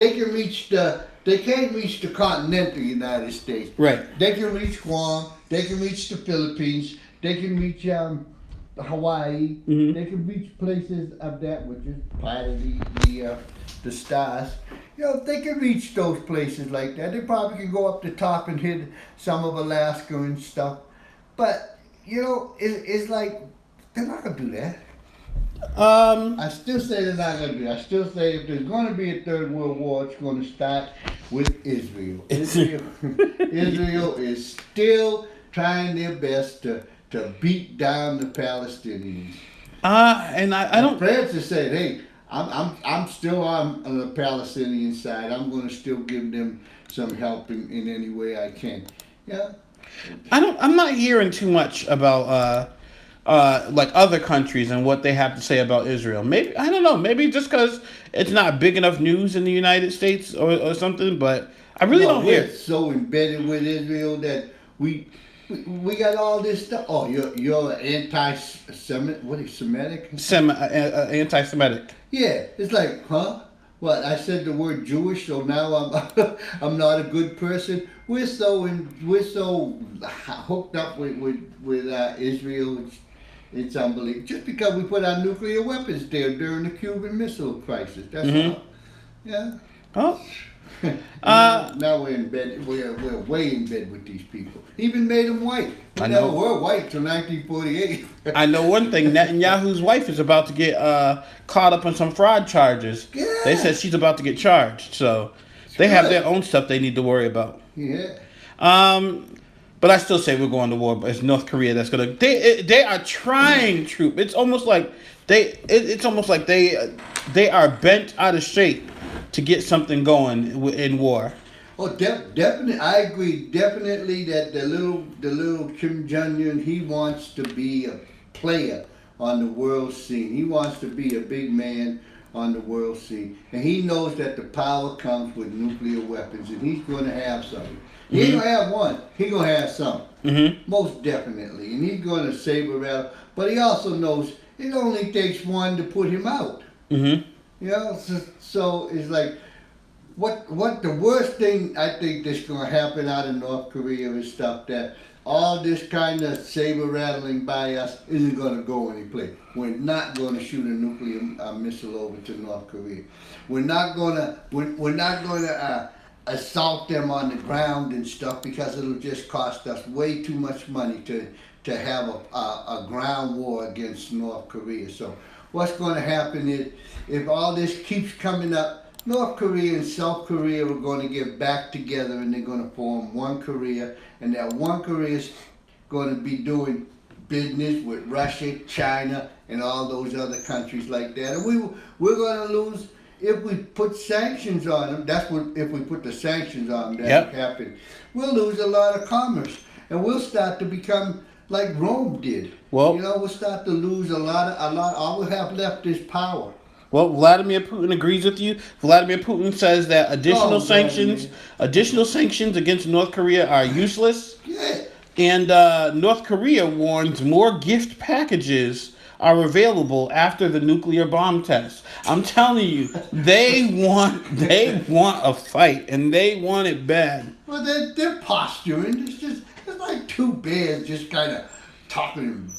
They can reach they can't reach the continental United States. Right. They can reach Guam. They can reach the Philippines. They can reach Hawaii. Hmm. They can reach places of that, which is part of the stars. You know, if they can reach those places like that, they probably can go up the top and hit some of Alaska and stuff. But you know, it's like they're not gonna do that. Um, I still say they're not going to do. I still say if there's going to be a third world war, it's going to start with Israel. Israel is still trying their best to beat down the Palestinians. and I And don't. Francis said, "Hey, I'm still on the Palestinian side. I'm going to still give them some help in any way I can." Yeah. I'm not hearing too much about like other countries and what they have to say about Israel. Maybe I don't know. Maybe just because it's not big enough news in the United States or something. But I really No, don't we're hear. so embedded with Israel that we got all this stuff. Oh, you're anti-Semitic. What is Semitic? Anti-Semitic. Yeah, it's like, huh? What I said the word Jewish, so now I'm I'm not a good person. We're so hooked up with Israel. It's unbelievable. Just because we put our nuclear weapons there during the Cuban Missile Crisis. That's Hmm. all. Yeah. Oh. Now we're in bed. We're way in bed with these people. Even made them white. We I never know. were white till 1948. I know one thing. Netanyahu's wife is about to get caught up on some fraud charges. They Yeah, said she's about to get charged. So it's they have good. their own stuff they need to worry about. Yeah. Um, but I still say we're going to war. But it's North Korea that's gonna. They are trying, troop. It's almost like it's almost like they are bent out of shape to get something going in war. Oh, definitely. I agree. Definitely that the little Kim Jong Un, he wants to be a player on the world scene. He wants to be a big man on the world scene, and he knows that the power comes with nuclear weapons, and he's going to have some. He ain't Hmm. gonna have one. He gonna have some. Hmm. Most definitely, and he's going to saber rattle. But he also knows it only takes one to put him out. Hmm. You know, so it's like what the worst thing I think that's going to happen out of North Korea is stuff that all this kind of saber rattling by us isn't going to go anyplace. We're not going to shoot a nuclear missile over to North Korea. We're not going to assault them on the ground and stuff because it'll just cost us way too much money to have a ground war against North Korea. So what's going to happen is if all this keeps coming up, North Korea and South Korea are going to get back together and they're going to form one Korea, and that one Korea is going to be doing business with Russia, China, and all those other countries like that. And we're going to lose if we put sanctions on them. That's what if we put the sanctions on them. That Yep. happen. We'll lose a lot of commerce, and we'll start to become like Rome did. You Well, know, we'll start to lose a lot. All we'll have left is power. Vladimir Putin agrees with you. Vladimir Putin says that Oh, Vladimir. additional sanctions against North Korea are useless, Yeah. and North Korea warns more gift packages are available after the nuclear bomb test. I'm telling you, they want a fight, and they want it bad. Well, they're posturing. It's like two bears just kind of talking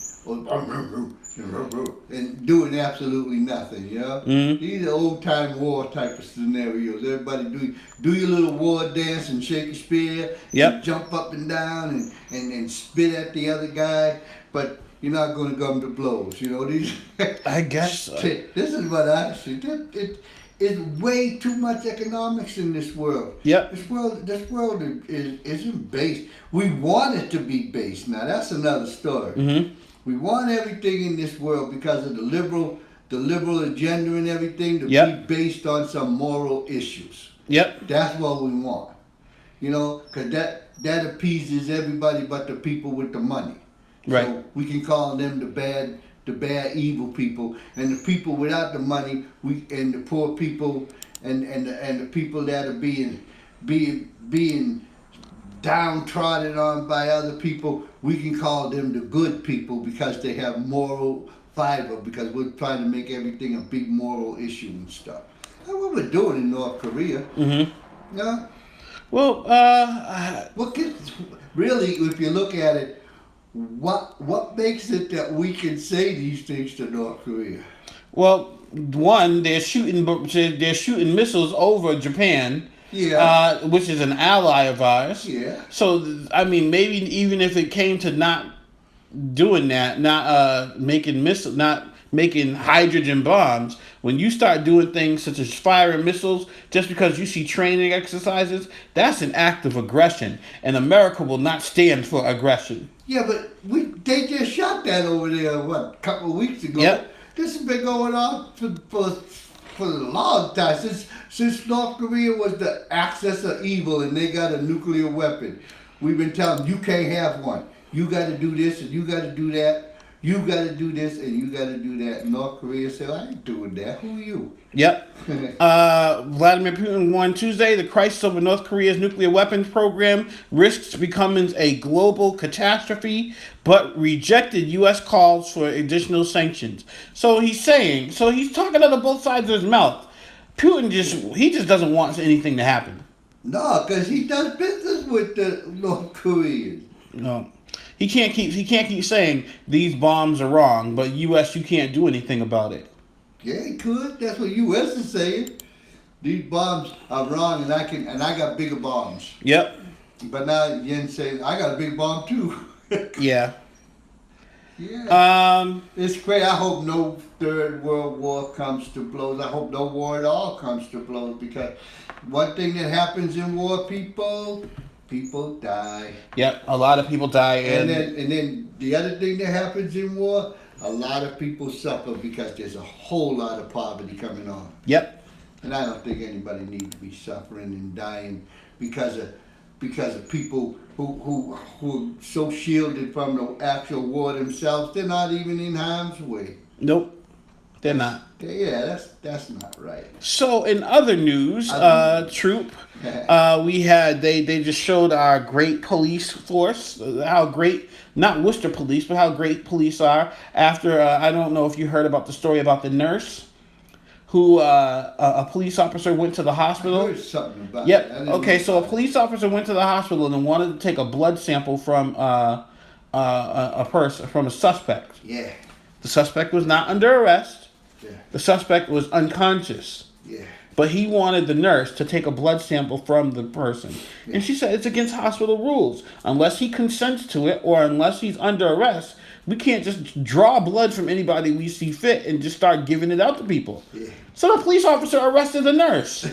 and doing absolutely nothing. You know, Mm-hmm. these are old time war type of scenarios. Everybody do your little war dance and shake your spear, and Yep. jump up and down and spit at the other guy, but you're not going to come to blows. You know these. I guess so. This is what I see. It's way too much economics in this world. Yep. This world isn't based. We want it to be based. Now that's another story. Mm-hmm. We want everything in this world because of the liberal agenda and everything to Yep. be based on some moral issues. Yep. That's what we want. You know, because that appeases everybody but the people with the money. Right. So we can call them the bad evil people, and the people without the money, and the poor people, and the people that are being downtrodden on by other people, we can call them the good people because they have moral fiber. Because we're trying to make everything a big moral issue and stuff. What we're doing in North Korea. Mm-hmm. Yeah. Well, What can, really, if you look at it, what makes it that we can say these things to North Korea? well, one, they're shooting missiles over Japan, Yeah. which is an ally of ours. Yeah. So, I mean, maybe even if it came to not doing that, not making hydrogen bombs. When you start doing things such as firing missiles, just because you see training exercises, that's an act of aggression, and America will not stand for aggression. Yeah, but they just shot that over there, what, a couple of weeks ago. Yep. This has been going on for a long time, since North Korea was the axis of evil and they got a nuclear weapon. We've been telling them, you can't have one. You got to do this and you got to do that. You got to do this and you got to do that. North Korea said, I ain't doing that. Who are you? Yep. Vladimir Putin warned Tuesday the crisis over North Korea's nuclear weapons program risks becoming a global catastrophe, but rejected U.S. calls for additional sanctions. So he's talking out of both sides of his mouth. Putin just doesn't want anything to happen. No, because he does business with the North Koreans. No. He can't keep saying these bombs are wrong, but U.S. you can't do anything about it. Yeah, he could. That's what U.S. is saying. These bombs are wrong, and I got bigger bombs. Yep. But now Yen saying I got a big bomb too. Yeah. Yeah. It's great. I hope no third world war comes to blows. I hope no war at all comes to blows, because one thing that happens in war, people die. Yep. A lot of people die, and then the other thing that happens in war, a lot of people suffer because there's a whole lot of poverty coming on. Yep. And I don't think anybody needs to be suffering and dying because of people who are so shielded from the actual war themselves. They're not even in harm's way. Nope. They're not. Yeah, that's not right. So in other news, Troop, they just showed our great police force, how great, not Worcester police, but how great police are after, I don't know if you heard about the story about the nurse who, a police officer went to the hospital. I heard something about Yep. that. Okay, so a police officer went to the hospital and wanted to take a blood sample from a suspect. Yeah. The suspect was not under arrest. Yeah. The suspect was unconscious. Yeah. But he wanted the nurse to take a blood sample from the person. Yeah. And she said it's against hospital rules. Unless he consents to it or unless he's under arrest, we can't just draw blood from anybody we see fit and just start giving it out to people. Yeah. So the police officer arrested the nurse.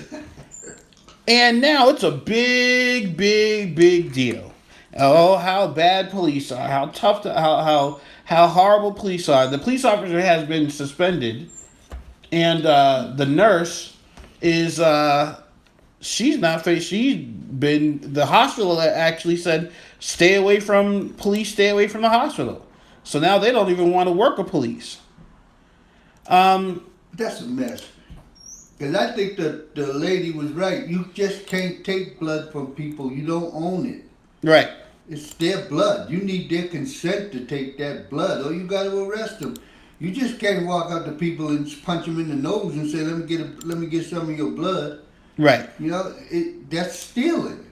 And now it's a big, big, big deal. Oh, how bad police are, how tough, how horrible police are. The police officer has been suspended, and the nurse is she's not faced. The hospital actually said stay away from the hospital. So now they don't even want to work with police. That's a mess. Because I think that the lady was right. You just can't take blood from people. You don't own it. Right. It's their blood. You need their consent to take that blood, or you got to arrest them. You just can't walk up to people and punch them in the nose and say, "Let me get some of your blood." Right. You know, that's stealing.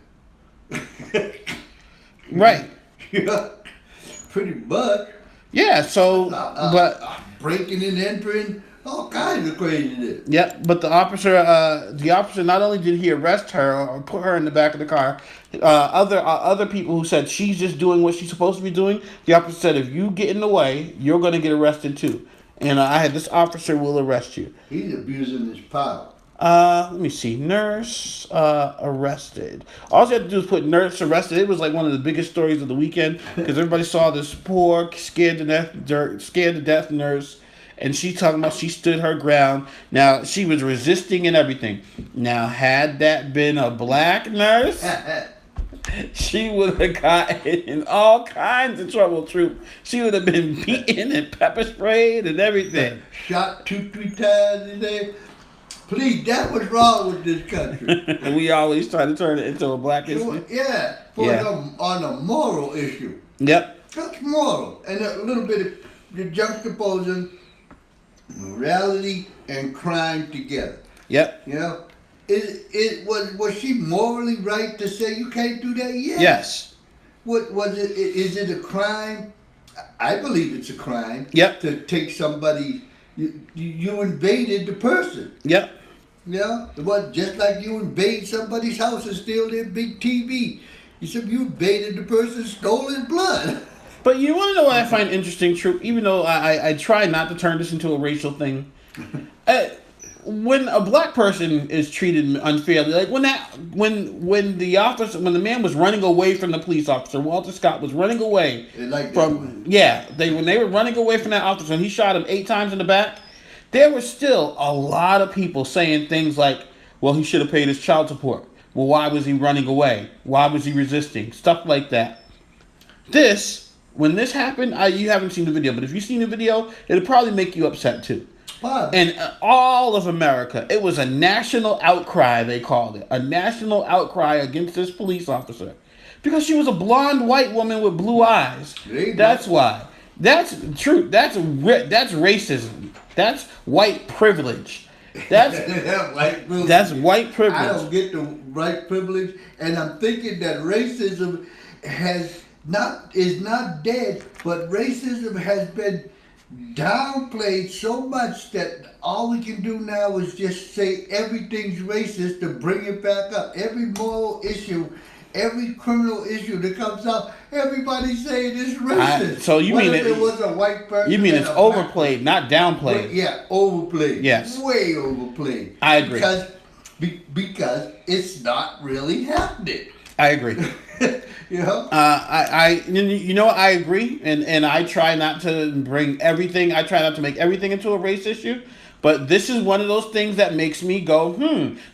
Right. Yeah. Pretty much. Yeah. So, but breaking and entering. All kinds of craziness. Yep, but the officer not only did he arrest her or put her in the back of the car, other people who said she's just doing what she's supposed to be doing. The officer said, if you get in the way, you're going to get arrested too. And I had this officer will arrest you. He's abusing his power. Let me see. Nurse arrested. All you had to do is put nurse arrested. It was like one of the biggest stories of the weekend because everybody saw this poor, scared to death nurse. And she talking about she stood her ground. Now, she was resisting and everything. Now, had that been a black nurse, she would have gotten in all kinds of trouble, Troop. She would have been beaten and pepper sprayed and everything. Shot 2-3 times a day. Please, that's what's wrong with this country. And we always try to turn it into a black issue. Yeah, on a moral issue. Yep. That's moral. And a little bit of the juxtaposing morality and crime together. Yep. You know, was she morally right to say you can't do that? Yeah. Yes. What was it? Is it a crime? I believe it's a crime. Yep. To take somebody, you invaded the person. Yep. You know, it was just like you invade somebody's house and steal their big TV. You said you invaded the person, stole his blood. But you want to know what I find interesting, Troop? Even though I try not to turn this into a racial thing, when a black person is treated unfairly, like when the man was running away from the police officer, Walter Scott was running away when they were running away from that officer, and he shot him 8 times in the back. There were still a lot of people saying things like, "Well, he should have paid his child support. Well, why was he running away? Why was he resisting?" Stuff like that. When this happened, you haven't seen the video, but if you've seen the video, it'll probably make you upset too. Wow. And all of America, it was a national outcry, they called it. A national outcry against this police officer. Because she was a blonde white woman with blue eyes. That's why. That's true. That's racism. That's white privilege. That's white privilege. That's white privilege. I don't get the white privilege, and I'm thinking that racism is not dead, but racism has been downplayed so much that all we can do now is just say everything's racist to bring it back up. Every moral issue, every criminal issue that comes up, everybody's saying it's racist. So you Whether mean it was a white person? You mean it's overplayed, not downplayed? Yeah, overplayed. Yes, way overplayed. I agree. Because it's not really happening. I agree. You know, I agree, and I try not to bring everything. I try not to make everything into a race issue, but this is one of those things that makes me go,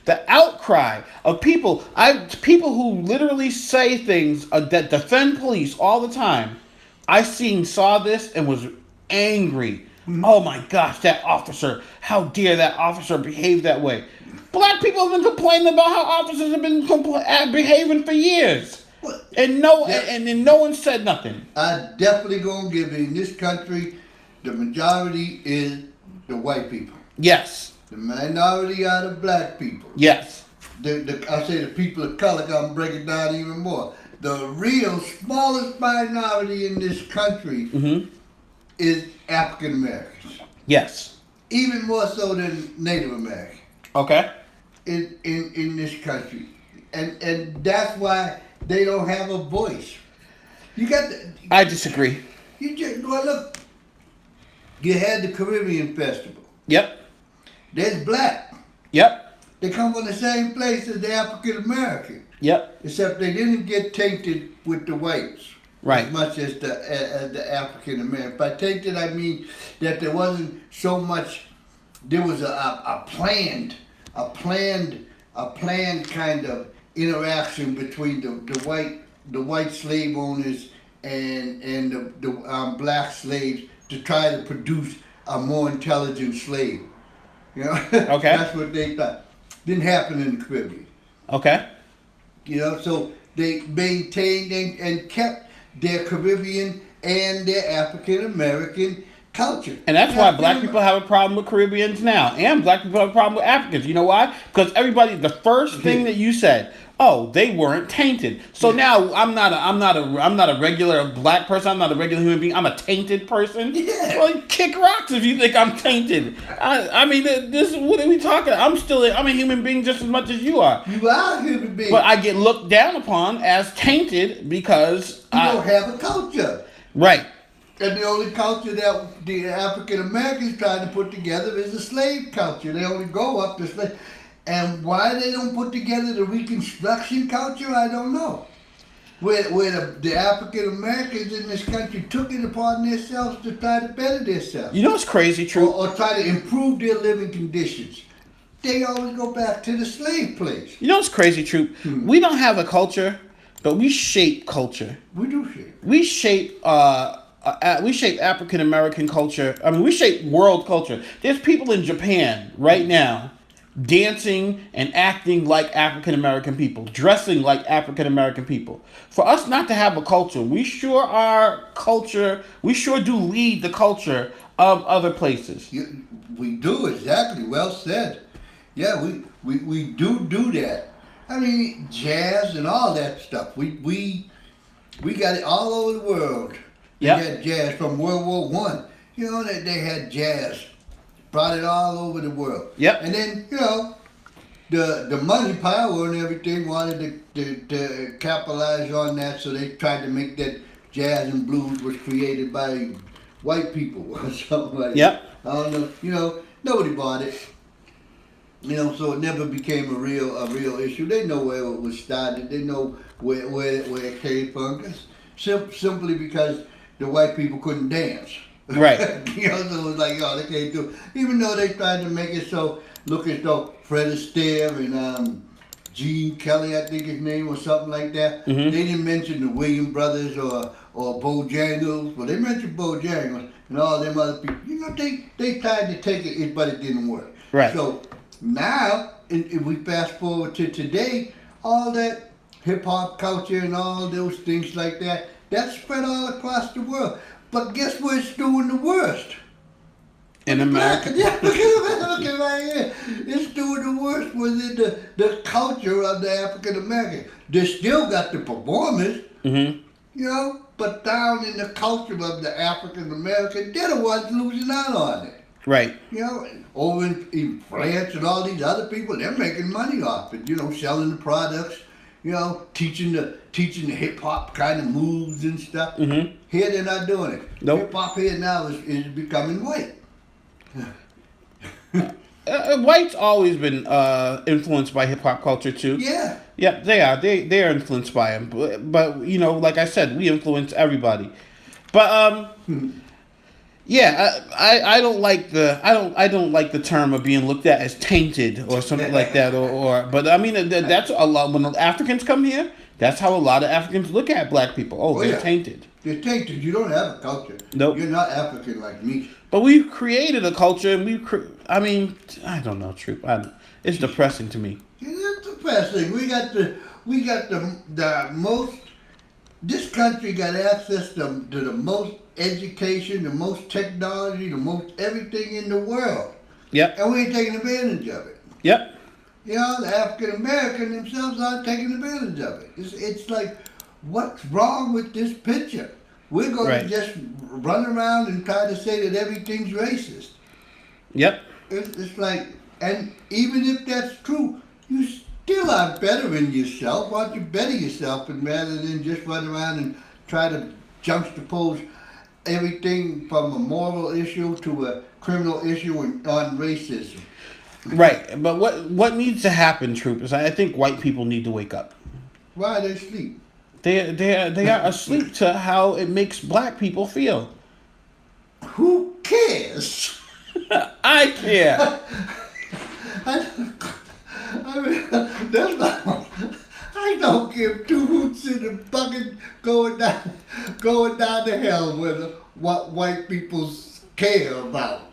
The outcry of people who literally say things that defend police all the time. Saw this and was angry. Mm-hmm. Oh my gosh, that officer! How dare that officer behave that way? Black people have been complaining about how officers have been behaving for years. And no one said nothing. I definitely gonna give in this country, the majority is the white people. Yes. The minority are the black people. Yes. I say the people of color. I'm breaking it down even more. The real smallest minority in this country is African Americans. Yes. Even more so than Native Americans. Okay. In this country, and that's why they don't have a voice. I disagree. Look. You had the Caribbean Festival. Yep. There's black. Yep. They come from the same place as the African American. Yep. Except they didn't get tainted with the whites. Right. As much as the African American. By tainted, I mean that there wasn't so much. There was a planned kind of interaction between the white slave owners and the black slaves to try to produce a more intelligent slave. You know? Okay. That's what they thought. Didn't happen in the Caribbean. Okay. You know, so they maintained and kept their Caribbean and their African American culture. And that's why black people have a problem with Caribbeans now, and black people have a problem with Africans. You know why? Because the first thing that you said, they weren't tainted. So now I'm not a regular black person. I'm not a regular human being. I'm a tainted person. Yeah. Well, kick rocks if you think I'm tainted. I mean, what are we talking? I'm a human being just as much as you are. You are a human being. But I get looked down upon as tainted because you don't have a culture. Right. And the only culture that the African Americans trying to put together is the slave culture. They only go up to slave. And why they don't put together the Reconstruction culture, I don't know. Where the African Americans in this country took it upon themselves to try to better themselves. You know what's crazy, True? Or try to improve their living conditions. They always go back to the slave place. You know what's crazy, True? We don't have a culture, but we shape culture. We do shape. We shape African American culture. I mean, we shape world culture. There's people in Japan right now dancing and acting like African American people, dressing like African American people. For us not to have a culture, we sure do lead the culture of other places. We do, exactly. Well said. Yeah, we do that. I mean, jazz and all that stuff. We got it all over the world. They Yep. got jazz from World War One. You know that they had jazz, brought it all over the world. Yep. And then the money power and everything wanted to capitalize on that, so they tried to make that jazz and blues was created by white people or something like Yep. that. I don't know. Nobody bought it. So it never became a real issue. They know where it was started. They know where it came from. Simply because the white people couldn't dance. Right. So it was like, they can't do it. Even though they tried to make it look as though Fred Astaire and Gene Kelly, I think his name, or something like that. Mm-hmm. They didn't mention the Williams brothers or Bojangles. Well, they mentioned Bojangles and all them other people. They tried to take it, but it didn't work. Right. So now, if we fast forward to today, all that hip hop culture and all those things like that, that's spread all across the world. But guess where it's doing the worst? In America. Yeah, look at right here. It's doing the worst within the culture of the African American. They still got the performers, but down in the culture of the African American, they're the ones losing out on it. Right. Over in France and all these other people, they're making money off it. Selling the products. Teaching the hip hop kind of moves and stuff. Mm-hmm. Here they're not doing it. Nope. Hip hop here now is becoming white. White's always been influenced by hip hop culture too. Yeah. Yeah, they are. They are influenced by him. But like I said, we influence everybody. But yeah, I don't like the term of being looked at as tainted or something like that. But I mean that's a lot when Africans come here. That's how a lot of Africans look at black people. Oh, they're tainted. They're tainted. You don't have a culture. Nope. You're not African like me. But we've created a culture, and I don't know, Troop. It's depressing to me. It's depressing. We got the most. This country got access to the most education, the most technology, the most everything in the world. Yep. And we ain't taking advantage of it. Yep. The African American themselves aren't taking advantage of it. It's like, what's wrong with this picture? We're going to just run around and try to say that everything's racist. Yep. It's like, and even if that's true, you still are bettering yourself. Why don't you better yourself, and rather than just run around and try to juxtapose everything from a moral issue to a criminal issue on racism. Right, but what needs to happen, Troop, is I think white people need to wake up. Why are they asleep? They are asleep to how it makes black people feel. Who cares? I care. I don't give two hoots in the bucket going down to hell with what white people care about.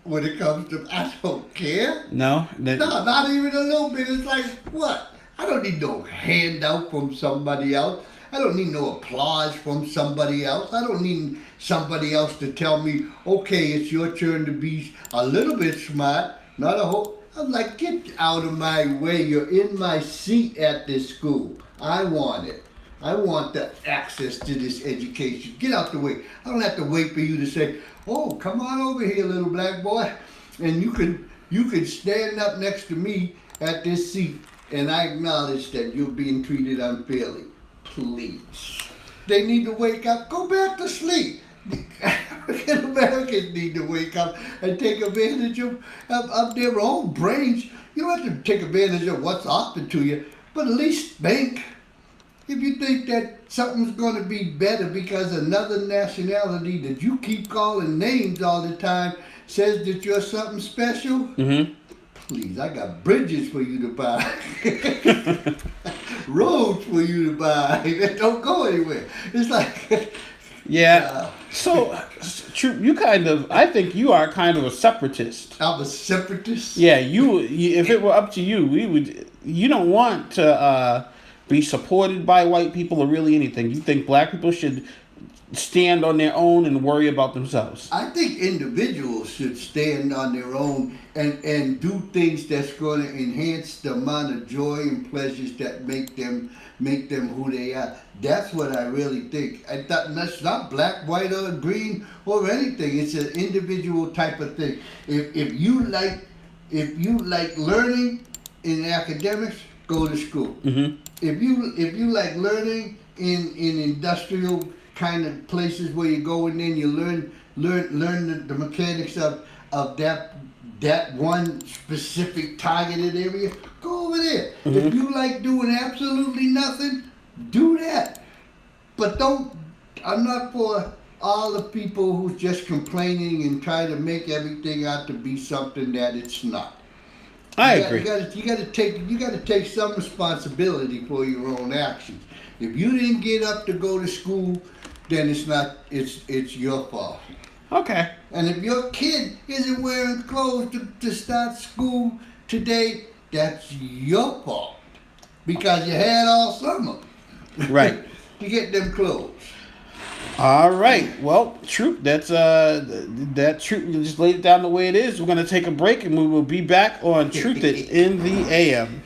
When it comes to, I don't care. No, not even a little bit. It's like, what? I don't need no handout from somebody else. I don't need no applause from somebody else. I don't need somebody else to tell me, okay, it's your turn to be a little bit smart, not a whole. I'm like, get out of my way. You're in my seat at this school. I want it. I want the access to this education. Get out the way. I don't have to wait for you to say, oh, come on over here, little black boy. And you can stand up next to me at this seat, and I acknowledge that you're being treated unfairly. Please. They need to wake up. Go back to sleep. African Americans need to wake up and take advantage of their own brains. You don't have to take advantage of what's offered to you, but at least think. If you think that something's going to be better because another nationality that you keep calling names all the time says that you're something special, please, I got bridges for you to buy. Roads for you to buy that don't go anywhere. It's like... Yeah. So, I think you are kind of a separatist. I'm a separatist? Yeah, you if it were up to you, you don't want to be supported by white people or really anything. You think black people should stand on their own and worry about themselves. I think individuals should stand on their own and do things that's going to enhance the amount of joy and pleasures that make them who they are. That's what I really think. I thought that's not black, white, or green or anything. It's an individual type of thing. If you like learning in academics, go to school. Mm-hmm. If you like learning in industrial kind of places where you go and then you learn the mechanics of that one specific targeted area, go over there. Mm-hmm. If you like doing absolutely nothing, do that. But I'm not for all the people who's just complaining and trying to make everything out to be something that it's not. I agree. You got to take some responsibility for your own actions. If you didn't get up to go to school, then it's your fault. Okay. And if your kid isn't wearing clothes to start school today, that's your fault. Because you had all summer. Right. to get them clothes. All right. Well, Troop, that's that Troop. You just laid it down the way it is. We're gonna take a break and we will be back on Truthit in the AM.